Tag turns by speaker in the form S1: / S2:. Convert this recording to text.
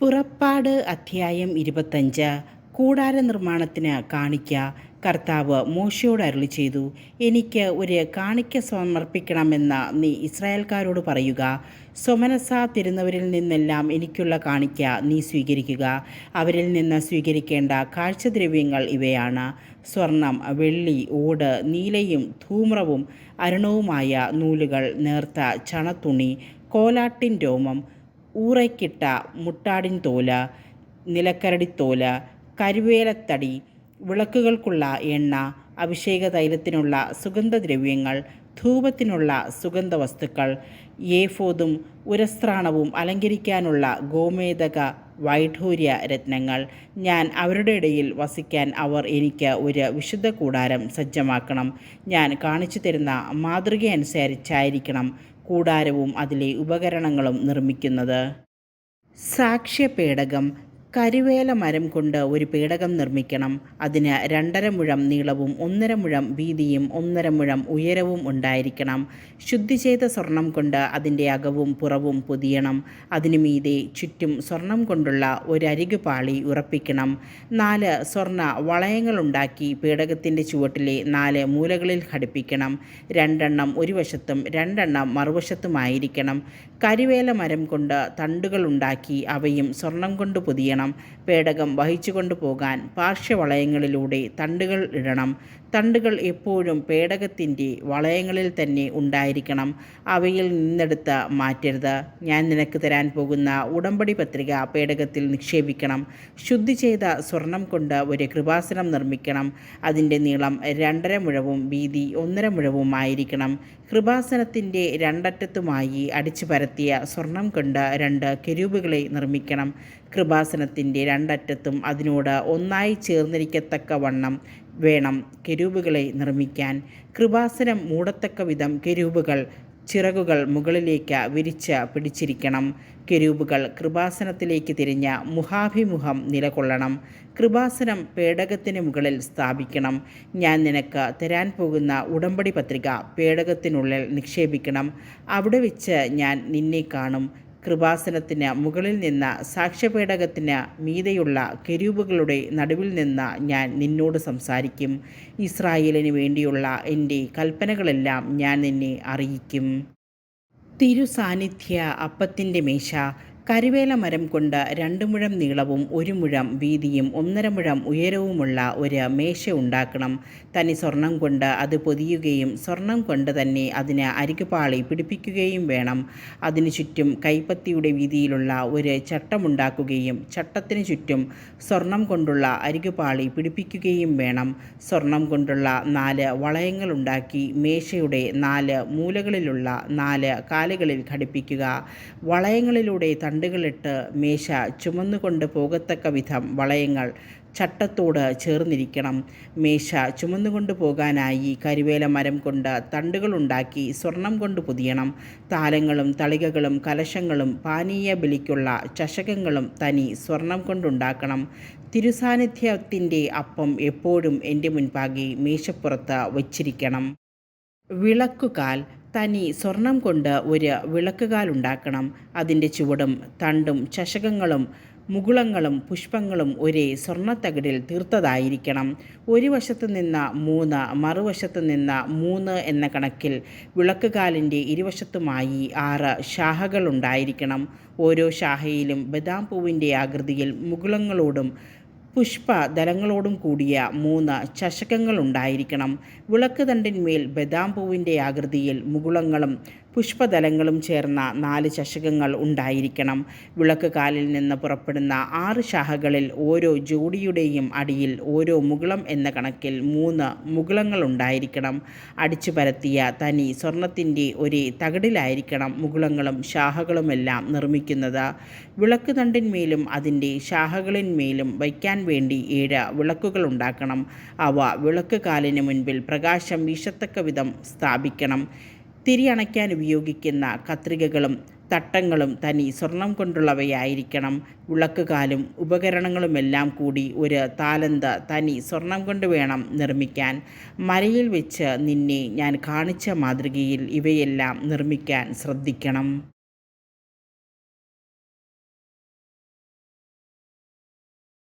S1: പുറപ്പാട് അധ്യായം 25. കൂടാര നിർമ്മാണത്തിന് കാണിക്ക. കർത്താവ് മോശയോട് അരുളിച്ചെയ്തു, എനിക്ക് ഒരു കാണിക്ക സമർപ്പിക്കണമെന്ന് നീ ഇസ്രായേൽക്കാരോട് പറയുക. സ്വമനസ്സാ തരുന്നവരിൽ നിന്നെല്ലാം എനിക്കുള്ള കാണിക്ക നീ സ്വീകരിക്കുക. അവരിൽ നിന്ന് സ്വീകരിക്കേണ്ട കാഴ്ചദ്രവ്യങ്ങൾ ഇവയാണ്: സ്വർണം, വെള്ളി, ഓട്, നീലയും ധൂമ്രവും അരുണവുമായ നൂലുകൾ, നേർത്ത ചണത്തുണി, കോലാട്ടിൻ രോമം, ഊറയ്ക്കിട്ട മുട്ടാടിൻ തോല്, നിലക്കരടിത്തോല്, കരുവേലത്തടി, വിളക്കുകൾക്കുള്ള എണ്ണ, അഭിഷേക തൈലത്തിനുള്ള സുഗന്ധദ്രവ്യങ്ങൾ, ധൂപത്തിനുള്ള സുഗന്ധവസ്തുക്കൾ, ഏഫോദും ഉരസ്ത്രാണവും അലങ്കരിക്കാനുള്ള ഗോമേദക വൈഢൂര്യ രത്നങ്ങൾ. ഞാൻ അവരുടെ ഇടയിൽ വസിക്കാൻ അവർ എനിക്ക് ഒരു വിശുദ്ധ കൂടാരം സജ്ജമാക്കണം. ഞാൻ കാണിച്ചു തരുന്ന മാതൃകയനുസരിച്ചായിരിക്കണം കൂടാരവും അതിലെ ഉപകരണങ്ങളും നിർമ്മിക്കുന്നത്. സാക്ഷ്യപേടകം. കരുവേല മരം കൊണ്ട് ഒരു പേടകം നിർമ്മിക്കണം. അതിന് 2.5 മുഴം നീളവും 1.5 മുഴം വീതിയും 1.5 മുഴം ഉയരവും ഉണ്ടായിരിക്കണം. ശുദ്ധി ചെയ്ത സ്വർണം കൊണ്ട് അതിൻ്റെ അകവും പുറവും പൊതിയണം. അതിനു മീതെ ചുറ്റും സ്വർണം കൊണ്ടുള്ള ഒരരികുപാളി ഉറപ്പിക്കണം. 4 സ്വർണ്ണ വളയങ്ങളുണ്ടാക്കി പേടകത്തിൻ്റെ ചുവട്ടിലെ 4 മൂലകളിൽ ഘടിപ്പിക്കണം. 2 എണ്ണം ഒരു വശത്തും 2 എണ്ണം മറുവശത്തുമായിരിക്കണം. കരുവേല മരം കൊണ്ട് തണ്ടുകളുണ്ടാക്കി അവയും സ്വർണം കൊണ്ട് പൊതിയണം. പേടകം വഹിച്ചു കൊണ്ടുപോകാൻ പാർശ്വവളയങ്ങളിലൂടെ തണ്ടുകൾ ഇടണം. തണ്ടുകൾ എപ്പോഴും പേടകത്തിൻ്റെ വളയങ്ങളിൽ തന്നെ ഉണ്ടായിരിക്കണം. അവയിൽ നിന്നെടുത്ത് മാറ്റരുത്. ഞാൻ നിനക്ക് തരാൻ പോകുന്ന ഉടമ്പടി പത്രിക പേടകത്തിൽ നിക്ഷേപിക്കണം. ശുദ്ധി ചെയ്ത സ്വർണം കൊണ്ട് ഒരു കൃപാസനം നിർമ്മിക്കണം. അതിൻ്റെ നീളം 2.5 മുഴവും വീതി 1.5 മുഴവുമായിരിക്കണം. കൃപാസനത്തിൻ്റെ രണ്ടറ്റത്തുമായി അടിച്ചു പരത്തിയ സ്വർണം കൊണ്ട് 2 കെരൂബുകളെ നിർമ്മിക്കണം. കൃപാസനത്തിൻ്റെ രണ്ടറ്റത്തും അതിനോട് ഒന്നായി ചേർന്നിരിക്കത്തക്ക വണ്ണം വേണം കെരൂബുകളെ നിർമ്മിക്കാൻ. കൃപാസനം മൂടത്തക്ക വിധം കെരൂബുകൾ ചിറകുകൾ മുകളിലേക്ക് വിരിച്ച് പിടിച്ചിരിക്കണം. കെരൂബുകൾ കൃപാസനത്തിലേക്ക് തിരിഞ്ഞ് മുഖാഭിമുഖം നിലകൊള്ളണം. കൃപാസനം പേടകത്തിന് മുകളിൽ സ്ഥാപിക്കണം. ഞാൻ നിനക്ക് തരാൻ പോകുന്ന ഉടമ്പടി പത്രിക പേടകത്തിനുള്ളിൽ നിക്ഷേപിക്കണം. അവിടെ വെച്ച് ഞാൻ നിന്നെ കാണും. കൃപാസനത്തിന് മുകളിൽ നിന്ന് സാക്ഷ്യപേടകത്തിന് മീതെയുള്ള കെരൂബുകളുടെ നടുവിൽ നിന്ന് ഞാൻ നിന്നോട് സംസാരിക്കും. ഇസ്രായേലിന് വേണ്ടിയുള്ള എൻ്റെ കൽപ്പനകളെല്ലാം ഞാൻ നിന്നെ അറിയിക്കും. തിരുസാന്നിധ്യ അപ്പത്തിൻ്റെ മേശ. കരുവേല മരം കൊണ്ട് 2 മുഴം നീളവും 1 മുഴം വീതിയും 1.5 മുഴം ഉയരവുമുള്ള ഒരു മേശ ഉണ്ടാക്കണം. തനി സ്വർണം കൊണ്ട് അത് പൊതിയുകയും സ്വർണം കൊണ്ട് തന്നെ അതിന് അരികുപാളി പിടിപ്പിക്കുകയും വേണം. അതിനു ചുറ്റും കൈപ്പത്തിയുടെ വീതിയിലുള്ള ഒരു ചട്ടമുണ്ടാക്കുകയും ചട്ടത്തിനു ചുറ്റും സ്വർണം കൊണ്ടുള്ള അരികുപാളി പിടിപ്പിക്കുകയും വേണം. സ്വർണം കൊണ്ടുള്ള 4 വളയങ്ങളുണ്ടാക്കി മേശയുടെ 4 മൂലകളിലുള്ള 4 കാലുകളിൽ ഘടിപ്പിക്കുക. വളയങ്ങളിലൂടെ തണ്ടുകളിട്ട് മേശ ചുമന്നുകൊണ്ട് പോകത്തക്ക വിധം വളയങ്ങൾ ചട്ടത്തോട് ചേർന്നിരിക്കണം. മേശ ചുമന്നുകൊണ്ട് പോകാനായി കരുവേല മരം കൊണ്ട് തണ്ടുകളുണ്ടാക്കി സ്വർണം കൊണ്ട് പൊതിയണം. താലങ്ങളും തളികകളും കലശങ്ങളും പാനീയ ബലിക്കുള്ള ചഷകങ്ങളും തനി സ്വർണം കൊണ്ടുണ്ടാക്കണം. തിരുസാന്നിധ്യത്തിൻ്റെ അപ്പം എപ്പോഴും എൻ്റെ മുൻപാകെ മേശപ്പുറത്ത് വച്ചിരിക്കണം. വിളക്കുകാൽ. തനി സ്വർണം കൊണ്ട് ഒരു വിളക്കുകാൽ ഉണ്ടാക്കണം. അതിൻ്റെ ചുവടും തണ്ടും ചഷകങ്ങളും മുകുളങ്ങളും പുഷ്പങ്ങളും ഒരേ സ്വർണ്ണത്തകിടിൽ തീർത്തതായിരിക്കണം. ഒരു വശത്തു നിന്ന് 3 മറുവശത്തു നിന്ന് 3 എന്ന കണക്കിൽ വിളക്കുകാലിൻ്റെ ഇരുവശത്തുമായി 6 ശാഖകൾ ഉണ്ടായിരിക്കണം. ഓരോ ശാഖയിലും ബദാം പൂവിൻ്റെ ആകൃതിയിൽ മുകുളങ്ങളോടും പുഷ്പദലങ്ങളോടും കൂടിയ 3 ചഷകങ്ങൾ ഉണ്ടായിരിക്കണം. വിളക്ക് തണ്ടിന്മേൽ ബദാം പൂവിൻ്റെ ആകൃതിയിൽ മുകുളങ്ങളും പുഷ്പദലങ്ങളും ചേർന്ന 4 ചഷകങ്ങൾ ഉണ്ടായിരിക്കണം. വിളക്ക് കാലിൽ നിന്ന് പുറപ്പെടുന്ന 6 ശാഖകളിൽ ഓരോ ജോഡിയുടെയും അടിയിൽ ഓരോ മുകുളം എന്ന കണക്കിൽ 3 മുകുളങ്ങൾ ഉണ്ടായിരിക്കണം. അടിച്ചു പരത്തിയ തനി സ്വർണത്തിൻ്റെ ഒരേ തകിടിലായിരിക്കണം മുകുളങ്ങളും ശാഖകളുമെല്ലാം നിർമ്മിക്കുന്നത്. വിളക്ക് തണ്ടിന്മേലും അതിൻ്റെ ശാഖകളിന്മേലും വയ്ക്കാൻ വേണ്ടി 7 വിളക്കുകൾ ഉണ്ടാക്കണം. അവ വിളക്ക് കാലിന് മുൻപിൽ പ്രകാശം വീശത്തക്ക വിധം സ്ഥാപിക്കണം. തിരി അണയ്ക്കാൻ ഉപയോഗിക്കുന്ന കത്രികകളും തട്ടങ്ങളും തനി സ്വർണം കൊണ്ടുള്ളവയായിരിക്കണം. വിളക്കുകാലും ഉപകരണങ്ങളുമെല്ലാം കൂടി 1 താലന്ത് തനി സ്വർണം കൊണ്ട് വേണം നിർമ്മിക്കാൻ. മലയിൽ വെച്ച് നിന്നെ ഞാൻ കാണിച്ച മാതൃകയിൽ ഇവയെല്ലാം നിർമ്മിക്കാൻ ശ്രദ്ധിക്കണം.